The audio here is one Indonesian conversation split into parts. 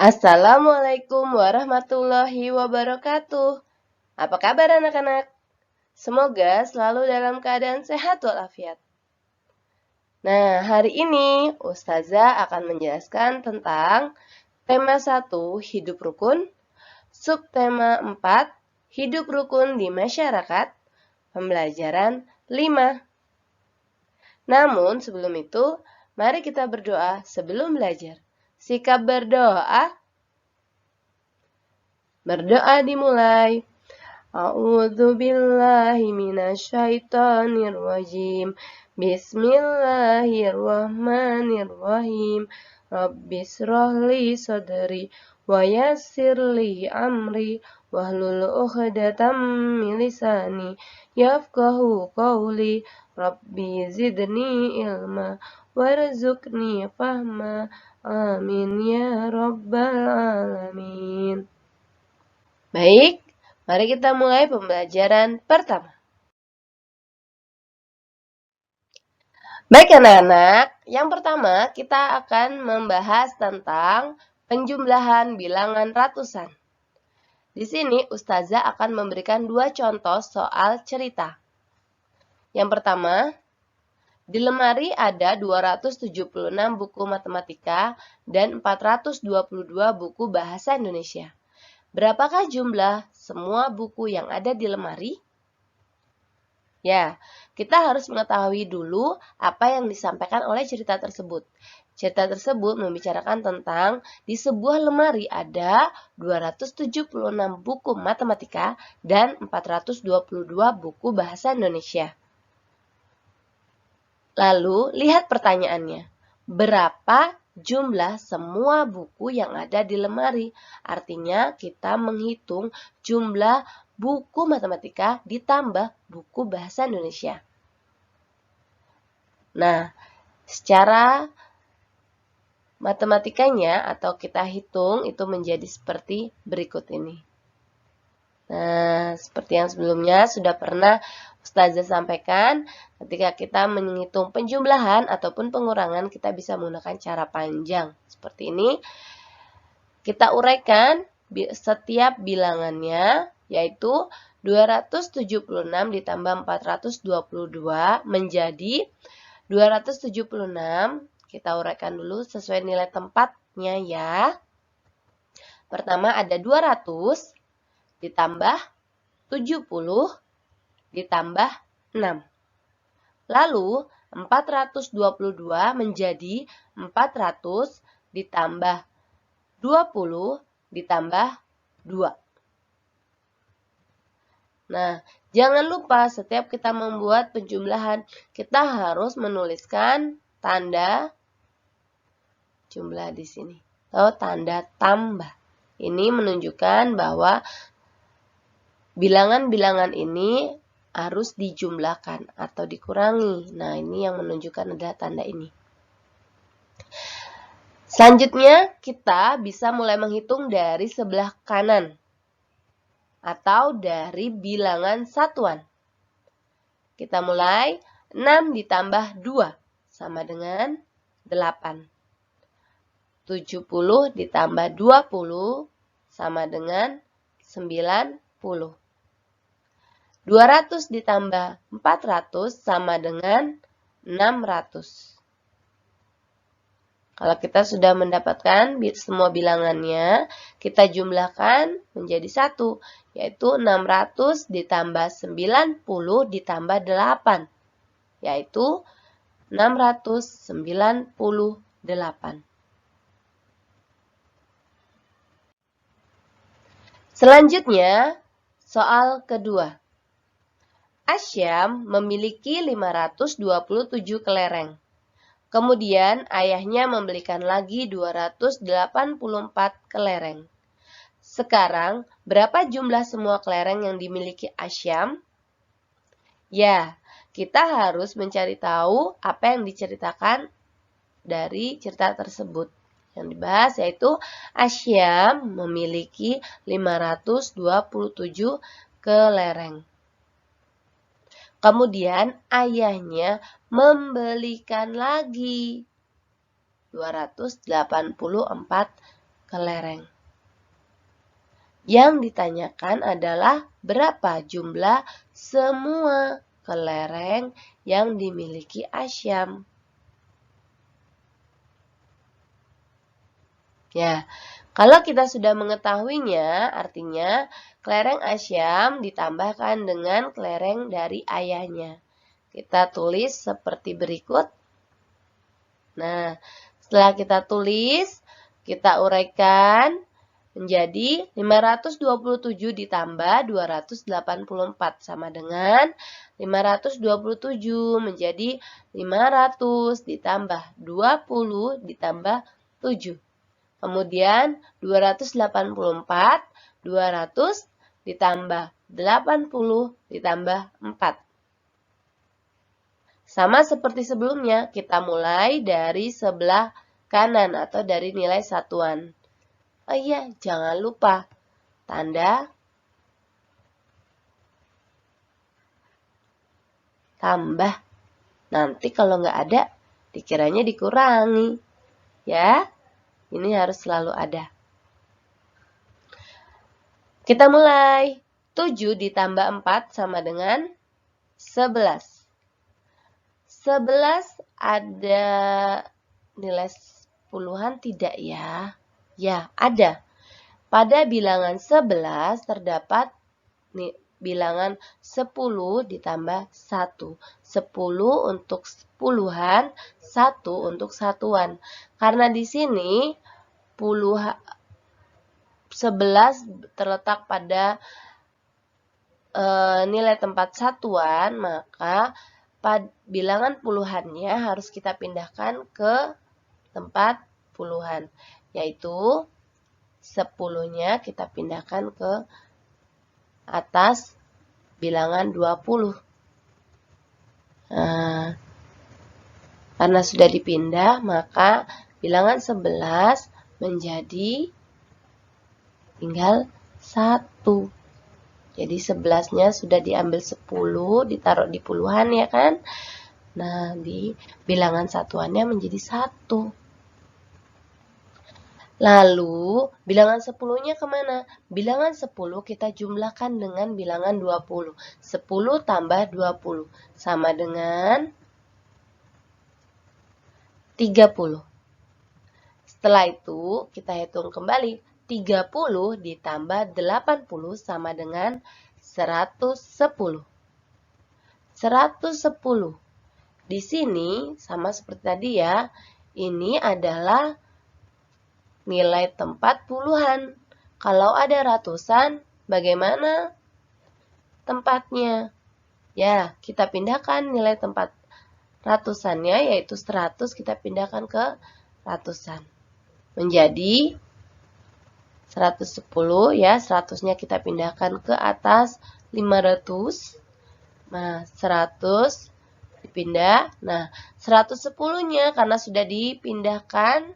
Assalamualaikum warahmatullahi wabarakatuh. Apa kabar anak-anak? Semoga selalu dalam keadaan sehat walafiat. Nah, hari ini Ustazah akan menjelaskan tentang tema 1, hidup rukun, subtema 4, hidup rukun di masyarakat, pembelajaran 5. Namun sebelum itu, mari kita berdoa sebelum belajar. Sikap berdoa. Berdoa dimulai. A'udzu billahi minasyaitonir rajim. Bismillahirrahmanirrahim. Rabbis shrahli sadri wa yassirli amri wahlul 'uqdatam min lisani yafqahu qawli. Rabbi zidni ilma warzuqni fahma. Amin ya rabbal alamin. Baik, mari kita mulai pembelajaran pertama. Baik anak-anak, yang pertama kita akan membahas tentang penjumlahan bilangan ratusan. Di sini Ustazah akan memberikan 2 contoh soal cerita. Yang pertama, di lemari ada 276 buku matematika dan 422 buku bahasa Indonesia. Berapakah jumlah semua buku yang ada di lemari? Ya, kita harus mengetahui dulu apa yang disampaikan oleh cerita tersebut. Cerita tersebut membicarakan tentang di sebuah lemari ada 276 buku matematika dan 422 buku bahasa Indonesia. Lalu, lihat pertanyaannya. Berapa jumlah semua buku yang ada di lemari? Artinya, kita menghitung jumlah buku matematika ditambah buku bahasa Indonesia. Nah, secara matematikanya atau kita hitung itu menjadi seperti berikut ini. Nah, seperti yang sebelumnya sudah pernah Ustazah sampaikan, ketika kita menghitung penjumlahan ataupun pengurangan, kita bisa menggunakan cara panjang. Seperti ini, kita uraikan setiap bilangannya, yaitu 276 ditambah 422 menjadi 276. Kita uraikan dulu sesuai nilai tempatnya ya. Pertama ada 200 ditambah 70 ditambah 6. Lalu 422 menjadi 400 ditambah 20 ditambah 2. Nah, jangan lupa setiap kita membuat penjumlahan, kita harus menuliskan tanda jumlah di sini atau tanda tambah. Ini menunjukkan bahwa bilangan-bilangan ini harus dijumlahkan atau dikurangi. Nah, ini yang menunjukkan adalah tanda ini. Selanjutnya, kita bisa mulai menghitung dari sebelah kanan atau dari bilangan satuan. Kita mulai 6 ditambah 2 sama dengan 8. 70 ditambah 20 sama dengan 90. 200 ditambah 400 sama dengan 600. Kalau kita sudah mendapatkan semua bilangannya, kita jumlahkan menjadi 1, yaitu 600 ditambah 90 ditambah 8, yaitu 698. Selanjutnya, soal kedua. Asyam memiliki 527 kelereng. Kemudian ayahnya membelikan lagi 284 kelereng. Sekarang, berapa jumlah semua kelereng yang dimiliki Asyam? Ya, kita harus mencari tahu apa yang diceritakan dari cerita tersebut. Yang dibahas yaitu Asyam memiliki 527 kelereng. Kemudian ayahnya membelikan lagi 284 kelereng. Yang ditanyakan adalah berapa jumlah semua kelereng yang dimiliki Asyam. Ya, kalau kita sudah mengetahuinya, artinya kelereng Asyam ditambahkan dengan kelereng dari ayahnya. Kita tulis seperti berikut. Nah, setelah kita tulis, kita uraikan menjadi 527 ditambah 284 sama dengan 527 menjadi 500 ditambah 20 ditambah 7. Kemudian 284, 200 ditambah 80 ditambah 4. Sama seperti sebelumnya, kita mulai dari sebelah kanan atau dari nilai satuan. Oh iya, jangan lupa tanda tambah. Nanti kalau nggak ada, dikiranya dikurangi. Ya. Ini harus selalu ada. Kita mulai. 7 ditambah 4 sama dengan 11. 11 ada nilai puluhan tidak ya? Ya, ada. Pada bilangan 11 terdapat bilangan 10 ditambah 1. 10 untuk puluhan, 1 untuk satuan. Karena di sini 11 terletak pada nilai tempat satuan, maka bilangan puluhannya harus kita pindahkan ke tempat puluhan, yaitu 10-nya kita pindahkan ke atas bilangan 20. Nah, karena sudah dipindah, maka bilangan 11 menjadi tinggal 1. Jadi 11-nya sudah diambil 10, ditaruh di puluhan ya kan? Nah, di bilangan satuannya menjadi 1. Lalu, bilangan 10-nya kemana? Bilangan 10 kita jumlahkan dengan bilangan 20. 10 tambah 20 sama dengan 30. Setelah itu, kita hitung kembali. 30 ditambah 80 sama dengan 110. 110. Di sini, sama seperti tadi ya, ini adalah nilai tempat puluhan. Kalau ada ratusan, bagaimana tempatnya? Ya, kita pindahkan nilai tempat ratusannya, yaitu 100, kita pindahkan ke ratusan. Menjadi 110 ya, 100-nya kita pindahkan ke atas 500. Nah, 100 dipindah. Nah, 110-nya karena sudah dipindahkan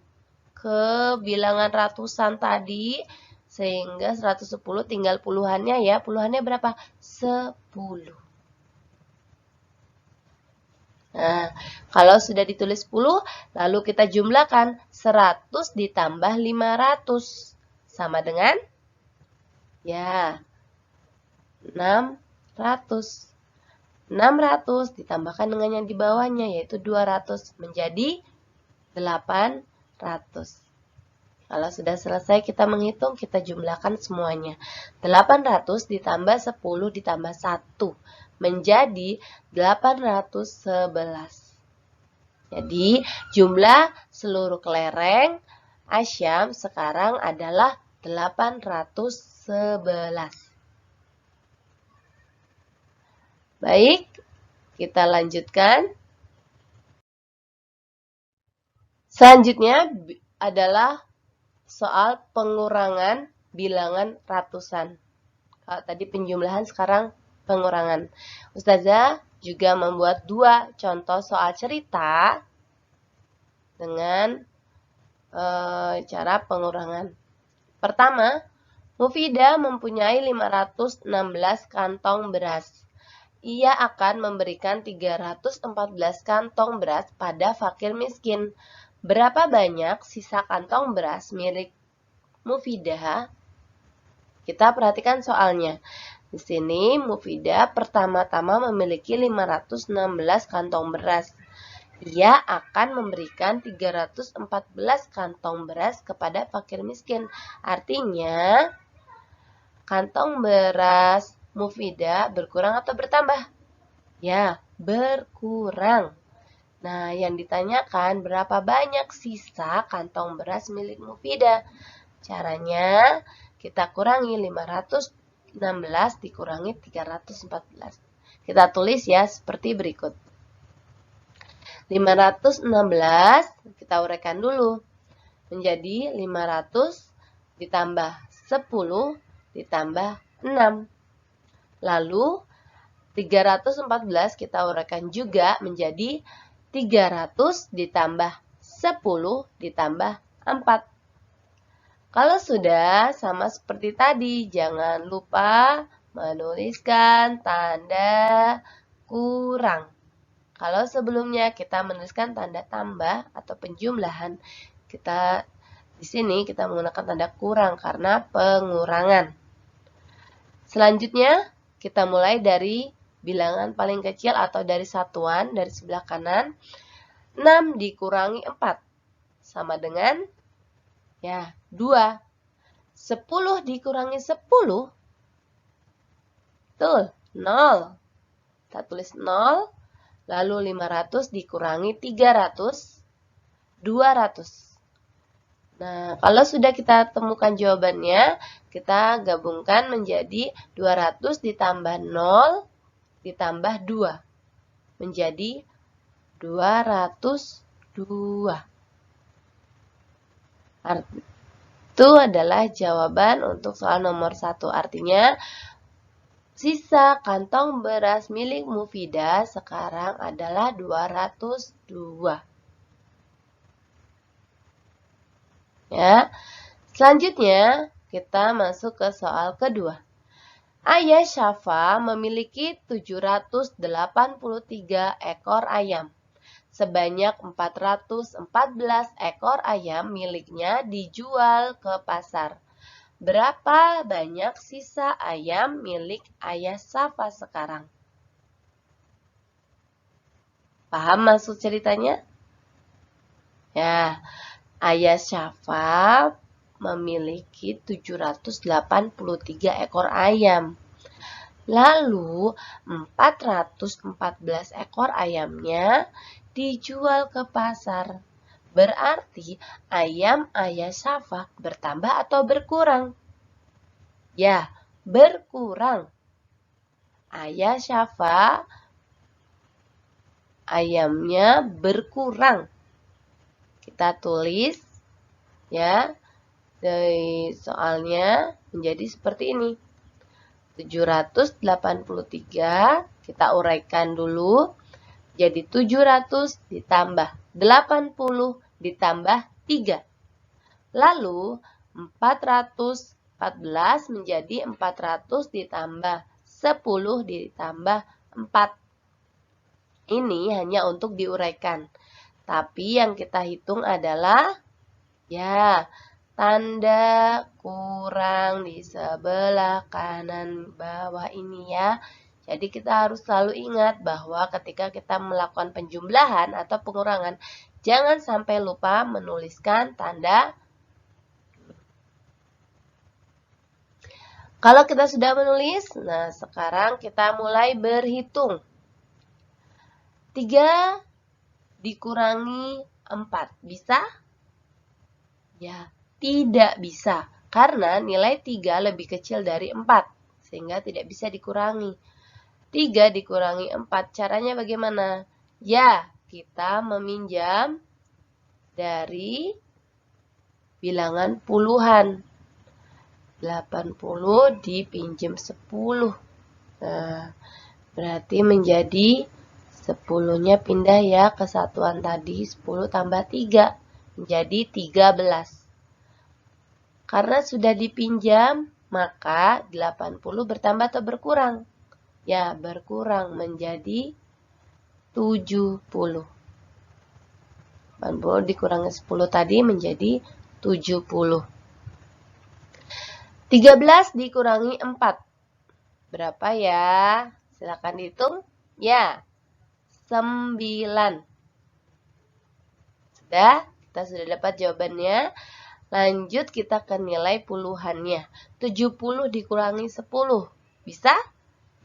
ke bilangan ratusan tadi, sehingga 110 tinggal puluhannya ya. Puluhannya berapa? 10. Nah, kalau sudah ditulis 10, lalu kita jumlahkan 100 ditambah 500. Sama dengan, ya, 600. 600 ditambahkan dengan yang di bawahnya, yaitu 200, menjadi 800. Kalau sudah selesai kita menghitung, kita jumlahkan semuanya. 800 ditambah 10 ditambah 1, menjadi 811. Jadi, jumlah seluruh kelereng Asyam sekarang adalah 811. Baik, kita lanjutkan. Selanjutnya adalah soal pengurangan bilangan ratusan. Kalau tadi penjumlahan, sekarang pengurangan. Ustazah juga membuat 2 contoh soal cerita dengan cara pengurangan. Pertama, Mufidah mempunyai 516 kantong beras. Ia akan memberikan 314 kantong beras pada fakir miskin. Berapa banyak sisa kantong beras milik mufidah, kita perhatikan soalnya. Di sini mufidah pertama-tama memiliki 516 kantong beras. Ia akan memberikan 314 kantong beras kepada fakir miskin. Artinya, kantong beras mufidah berkurang atau bertambah? Ya, berkurang. Nah, yang ditanyakan berapa banyak sisa kantong beras milik mufidah? Caranya, kita kurangi 516 dikurangi 314. Kita tulis ya seperti berikut. 516 kita uraikan dulu menjadi 500 ditambah 10 ditambah 6. Lalu 314 kita uraikan juga menjadi 300 ditambah 10 ditambah 4. Kalau sudah sama seperti tadi, jangan lupa menuliskan tanda kurang. Kalau sebelumnya kita menuliskan tanda tambah atau penjumlahan, di sini kita menggunakan tanda kurang karena pengurangan. Selanjutnya, kita mulai dari bilangan paling kecil atau dari satuan dari sebelah kanan. 6 dikurangi 4 sama dengan 2. 10 dikurangi 10, betul, 0. Kita tulis 0. Lalu 500 dikurangi 300, 200. Nah, kalau sudah kita temukan jawabannya, kita gabungkan menjadi 200 ditambah 0 ditambah 2. Menjadi 202. Itu adalah jawaban untuk soal nomor 1. Artinya, sisa kantong beras milik mufidah sekarang adalah 202. Ya. Selanjutnya, kita masuk ke soal kedua. Ayah Syafa memiliki 783 ekor ayam. Sebanyak 414 ekor ayam miliknya dijual ke pasar. Berapa banyak sisa ayam milik Ayah Syafa sekarang? Paham maksud ceritanya? Ya, Ayah Syafa memiliki 783 ekor ayam. Lalu 414 ekor ayamnya dijual ke pasar. Berarti ayam Ayah Syafa bertambah atau berkurang? Ya, berkurang. Ayah Syafa ayamnya berkurang. Kita tulis ya dari soalnya menjadi seperti ini. 783 kita uraikan dulu jadi 700 ditambah 80 ditambah 3. Lalu 414 menjadi 400 ditambah 10 ditambah 4. Ini hanya untuk diuraikan. Tapi yang kita hitung adalah tanda kurang di sebelah kanan bawah ini ya. Jadi kita harus selalu ingat bahwa ketika kita melakukan penjumlahan atau pengurangan, jangan sampai lupa menuliskan tanda. Kalau kita sudah menulis, nah sekarang kita mulai berhitung. 3 dikurangi 4, bisa? Ya, tidak bisa. Karena nilai 3 lebih kecil dari 4, sehingga tidak bisa dikurangi. 3 dikurangi 4, caranya bagaimana? Ya, kita meminjam dari bilangan puluhan. 80 dipinjam 10. Nah, berarti menjadi 10-nya pindah ya ke satuan tadi. 10 tambah 3 menjadi 13. Karena sudah dipinjam, maka 80 bertambah atau berkurang? Ya, berkurang menjadi 70. 80 dikurangi 10 tadi menjadi 70. 13 dikurangi 4. Berapa ya? Silakan dihitung. Ya, 9. Sudah? Kita sudah dapat jawabannya. Lanjut kita ke nilai puluhannya. 70 dikurangi 10. Bisa?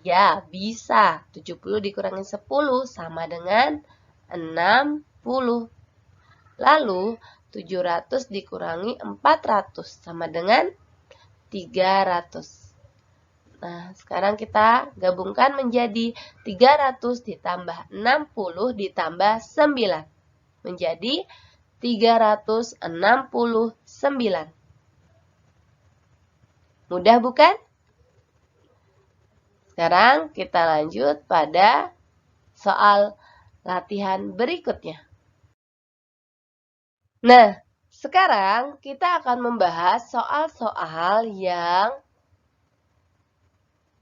Ya, bisa. 70 dikurangi 10 sama dengan 60. Lalu, 700 dikurangi 400 sama dengan 300. Nah, sekarang kita gabungkan menjadi 300 ditambah 60 ditambah 9. Menjadi 369. Mudah bukan? Sekarang kita lanjut pada soal latihan berikutnya. Nah, sekarang kita akan membahas soal-soal yang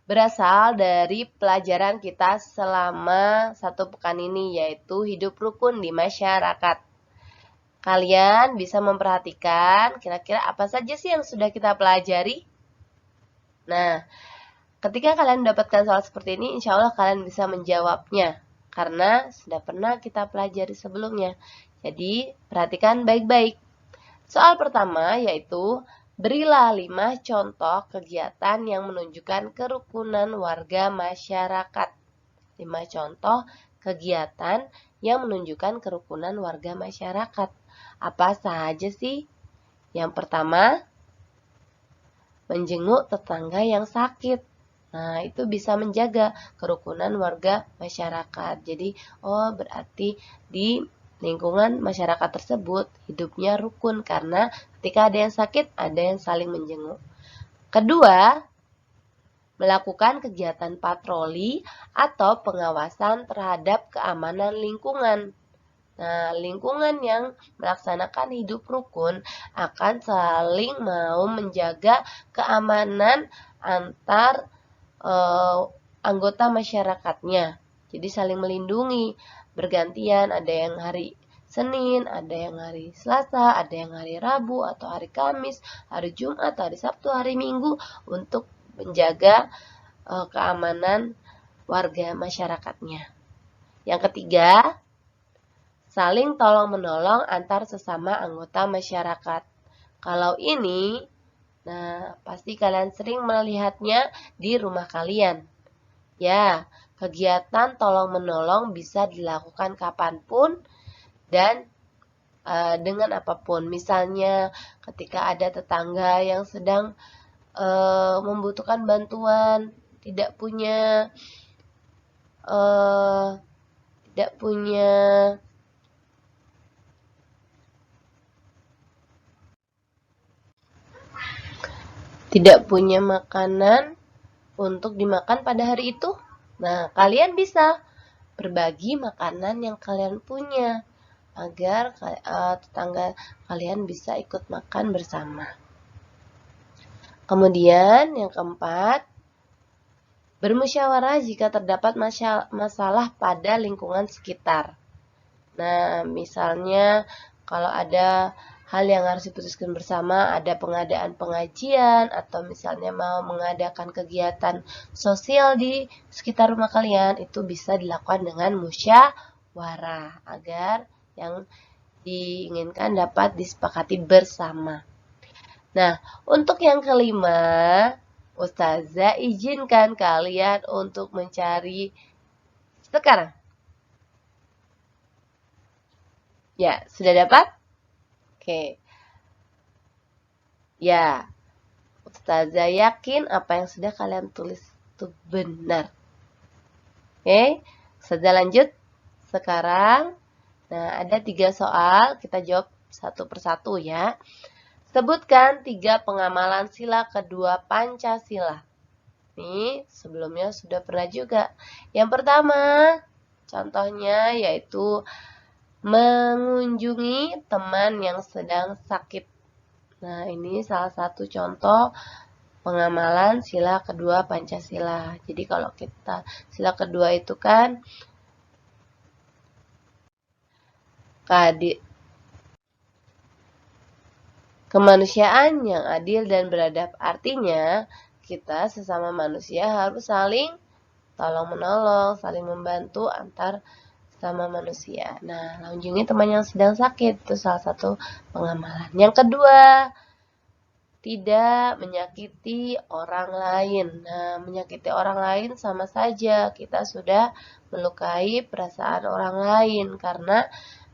berasal dari pelajaran kita selama 1 pekan ini, yaitu hidup rukun di masyarakat. Kalian bisa memperhatikan kira-kira apa saja sih yang sudah kita pelajari? Nah, ketika kalian mendapatkan soal seperti ini, insya Allah kalian bisa menjawabnya. Karena sudah pernah kita pelajari sebelumnya. Jadi, perhatikan baik-baik. Soal pertama yaitu, berilah 5 contoh kegiatan yang menunjukkan kerukunan warga masyarakat. 5 contoh kegiatan yang menunjukkan kerukunan warga masyarakat. Apa saja sih? Yang pertama, menjenguk tetangga yang sakit. Nah, itu bisa menjaga kerukunan warga masyarakat. Jadi, berarti di lingkungan masyarakat tersebut hidupnya rukun karena ketika ada yang sakit, ada yang saling menjenguk. Kedua, melakukan kegiatan patroli atau pengawasan terhadap keamanan lingkungan. Nah, lingkungan yang melaksanakan hidup rukun akan saling mau menjaga keamanan antar anggota masyarakatnya. Jadi saling melindungi, bergantian, ada yang hari Senin, ada yang hari Selasa, ada yang hari Rabu atau hari Kamis, hari Jumat, hari Sabtu, hari Minggu untuk menjaga keamanan warga masyarakatnya. Yang ketiga, saling tolong-menolong antar sesama anggota masyarakat. Kalau ini, nah, pasti kalian sering melihatnya di rumah kalian. Ya, kegiatan tolong-menolong bisa dilakukan kapanpun dan dengan apapun. Misalnya, ketika ada tetangga yang sedang membutuhkan bantuan, tidak punya makanan untuk dimakan pada hari itu. Nah, kalian bisa berbagi makanan yang kalian punya agar tetangga kalian bisa ikut makan bersama. Kemudian yang keempat, bermusyawarah jika terdapat masalah pada lingkungan sekitar. Nah, misalnya kalau ada hal yang harus diputuskan bersama, ada pengadaan pengajian, atau misalnya mau mengadakan kegiatan sosial di sekitar rumah kalian, itu bisa dilakukan dengan musyawarah, agar yang diinginkan dapat disepakati bersama. Nah, untuk yang kelima, Ustazah izinkan kalian untuk mencari sekarang. Ya, sudah dapat? Oke. Ya, Ustazah yakin apa yang sudah kalian tulis itu benar. Oke, Ustazah lanjut. Sekarang, nah ada 3 soal, kita jawab satu persatu ya. Sebutkan 3 pengamalan sila kedua Pancasila. Nih, sebelumnya sudah pernah juga. Yang pertama, contohnya yaitu mengunjungi teman yang sedang sakit. Nah, ini salah satu contoh pengamalan sila kedua Pancasila. Jadi kalau kita sila kedua itu kan Kemanusiaan yang adil dan beradab artinya kita sesama manusia harus saling tolong-menolong, saling membantu antar sesama manusia. Nah, kunjungi teman yang sedang sakit, itu salah satu pengamalan. Yang kedua, tidak menyakiti orang lain. Nah, menyakiti orang lain sama saja kita sudah melukai perasaan orang lain, karena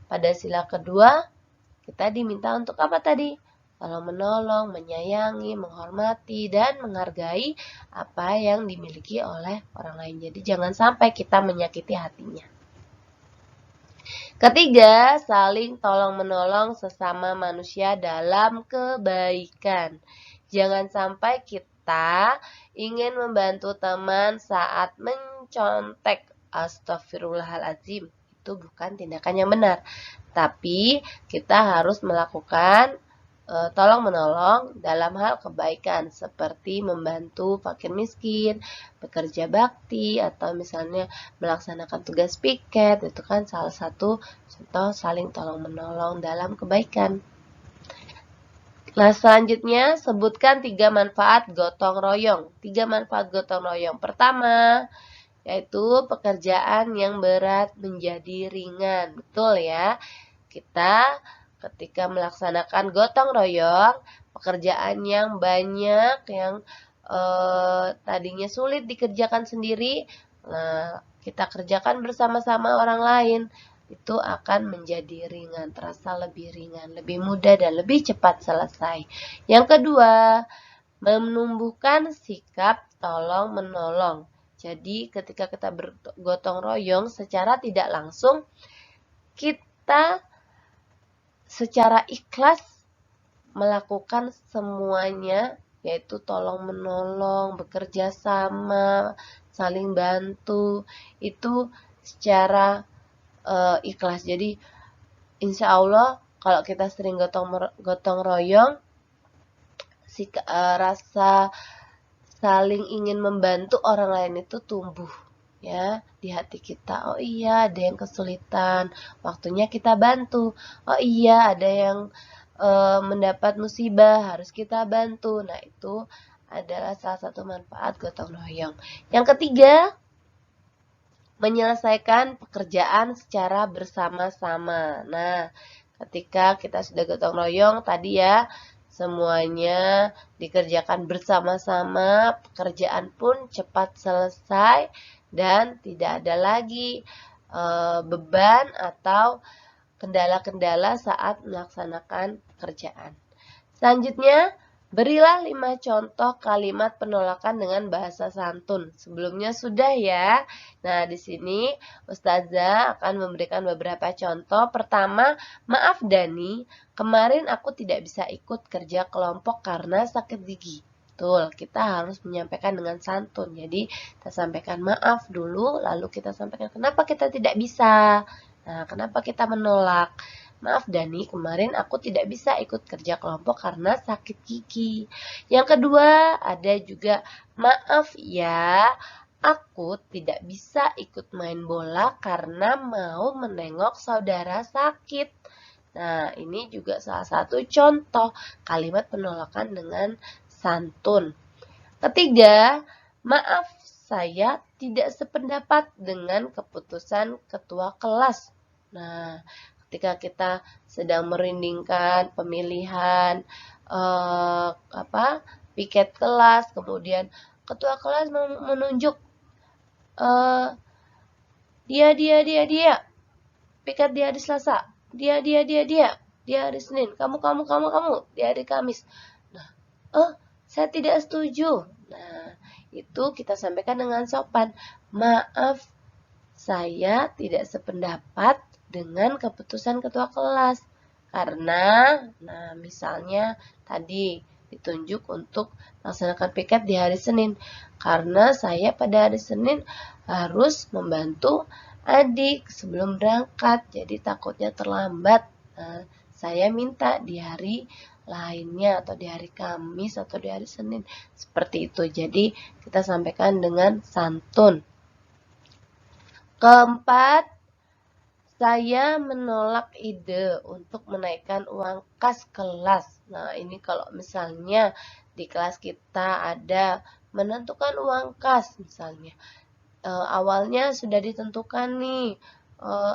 pada sila kedua kita diminta untuk apa tadi? Tolong menolong, menyayangi, menghormati, dan menghargai apa yang dimiliki oleh orang lain. Jadi jangan sampai kita menyakiti hatinya. Ketiga, saling tolong-menolong sesama manusia dalam kebaikan. Jangan sampai kita ingin membantu teman saat mencontek. Astagfirullahaladzim, itu bukan tindakan yang benar. Tapi kita harus melakukan tolong-menolong dalam hal kebaikan, seperti membantu fakir miskin, bekerja bakti, atau misalnya melaksanakan tugas piket. Itu kan salah satu contoh saling tolong-menolong dalam kebaikan. Nah, selanjutnya sebutkan 3 manfaat gotong royong. 3 manfaat gotong royong. Pertama, yaitu pekerjaan yang berat menjadi ringan. Betul ya? Kita ketika melaksanakan gotong royong, pekerjaan yang banyak yang tadinya sulit dikerjakan sendiri, kita kerjakan bersama-sama orang lain, itu akan menjadi ringan, terasa lebih ringan, lebih mudah, dan lebih cepat selesai. Yang kedua, menumbuhkan sikap tolong-menolong. Jadi ketika kita bergotong royong, secara tidak langsung kita secara ikhlas melakukan semuanya, yaitu tolong-menolong, bekerja sama, saling bantu, itu secara ikhlas. Jadi insya Allah kalau kita sering gotong royong, rasa saling ingin membantu orang lain itu tumbuh ya di hati kita. Oh iya, ada yang kesulitan, waktunya kita bantu. Oh iya, ada yang mendapat musibah, harus kita bantu. Nah, itu adalah salah satu manfaat gotong royong. Yang ketiga, menyelesaikan pekerjaan secara bersama-sama. Nah, ketika kita sudah gotong royong tadi ya, semuanya dikerjakan bersama-sama, pekerjaan pun cepat selesai dan tidak ada lagi beban atau kendala-kendala saat melaksanakan pekerjaan. Selanjutnya, berilah 5 contoh kalimat penolakan dengan bahasa santun. Sebelumnya sudah ya. Nah, di sini Ustazah akan memberikan beberapa contoh. Pertama, maaf Dani, kemarin aku tidak bisa ikut kerja kelompok karena sakit gigi. Betul, kita harus menyampaikan dengan santun. Jadi, kita sampaikan maaf dulu, lalu kita sampaikan kenapa kita tidak bisa. Nah, kenapa kita menolak? Maaf Dani, kemarin aku tidak bisa ikut kerja kelompok karena sakit gigi. Yang kedua, ada juga maaf ya, aku tidak bisa ikut main bola karena mau menengok saudara sakit. Nah, ini juga salah satu contoh kalimat penolakan dengan santun. Ketiga, maaf saya tidak sependapat dengan keputusan ketua kelas. Nah, ketika kita sedang merindingkan pemilihan piket kelas, kemudian ketua kelas menunjuk dia piket di hari Selasa, dia di hari Senin, kamu di hari Kamis. Nah, saya tidak setuju. Nah, itu kita sampaikan dengan sopan. Maaf, saya tidak sependapat dengan keputusan ketua kelas. Karena, nah misalnya tadi ditunjuk untuk melaksanakan piket di hari Senin. Karena saya pada hari Senin harus membantu adik sebelum berangkat. Jadi takutnya terlambat. Nah, saya minta di hari lainnya atau di hari Kamis atau di hari Senin. Seperti itu. Jadi kita sampaikan dengan santun. Keempat, Saya menolak ide untuk menaikkan uang kas kelas. Nah, ini kalau misalnya di kelas kita ada menentukan uang kas misalnya. Awalnya sudah ditentukan nih,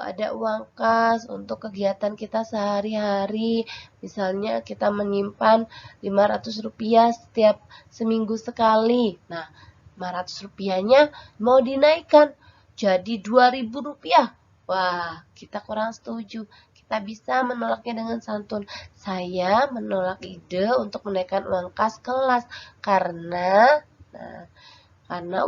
ada uang kas untuk kegiatan kita sehari-hari. Misalnya kita menyimpan Rp500 setiap seminggu sekali. Nah, Rp500-nya mau dinaikkan jadi Rp2.000. Wah, kita kurang setuju. Kita bisa menolaknya dengan santun. Saya menolak ide untuk menaikkan uang kas kelas karena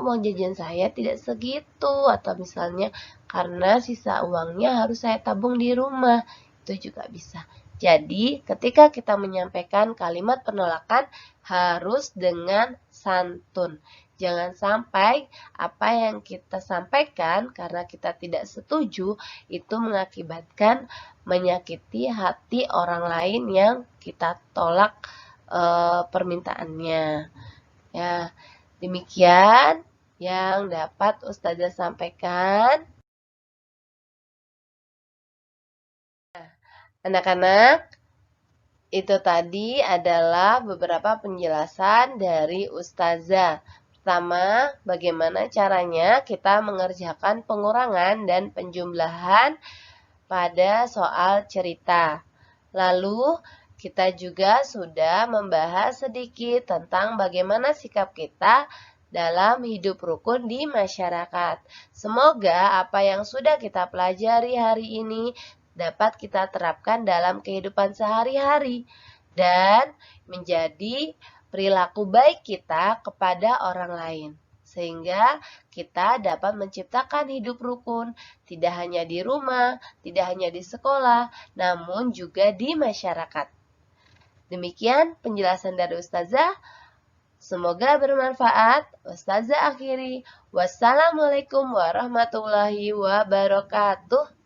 uang jajan saya tidak segitu, atau misalnya karena sisa uangnya harus saya tabung di rumah. Itu juga bisa. Jadi, ketika kita menyampaikan kalimat penolakan harus dengan santun. Jangan sampai apa yang kita sampaikan karena kita tidak setuju itu mengakibatkan menyakiti hati orang lain yang kita tolak permintaannya. Ya, demikian yang dapat Ustazah sampaikan. Anak-anak, itu tadi adalah beberapa penjelasan dari Ustazah. Pertama, bagaimana caranya kita mengerjakan pengurangan dan penjumlahan pada soal cerita. Lalu, kita juga sudah membahas sedikit tentang bagaimana sikap kita dalam hidup rukun di masyarakat. Semoga apa yang sudah kita pelajari hari ini dapat kita terapkan dalam kehidupan sehari-hari dan menjadi perilaku baik kita kepada orang lain, sehingga kita dapat menciptakan hidup rukun tidak hanya di rumah, tidak hanya di sekolah, namun juga di masyarakat. Demikian penjelasan dari Ustazah. Semoga bermanfaat. Ustazah akhiri. Wassalamualaikum warahmatullahi wabarakatuh.